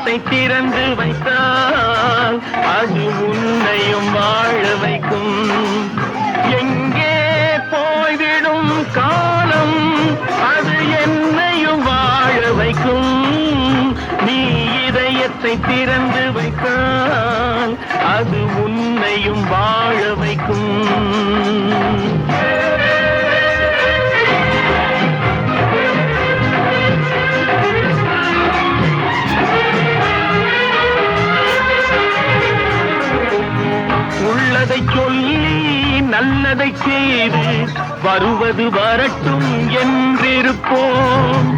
இதயத்தை திறந்து வைத்தால் அது உன்னையும் வாழ வைக்கும். எங்கே போய்விடும் காலம் அது என்னையும் வாழ வைக்கும். நீ இதயத்தை திறந்து வைத்தால் அது உன்னையும் வாழ வைக்கும். உள்ளதை சொல்லி நல்லதை செய்து வருவது வரட்டும் என்றிருப்போம்.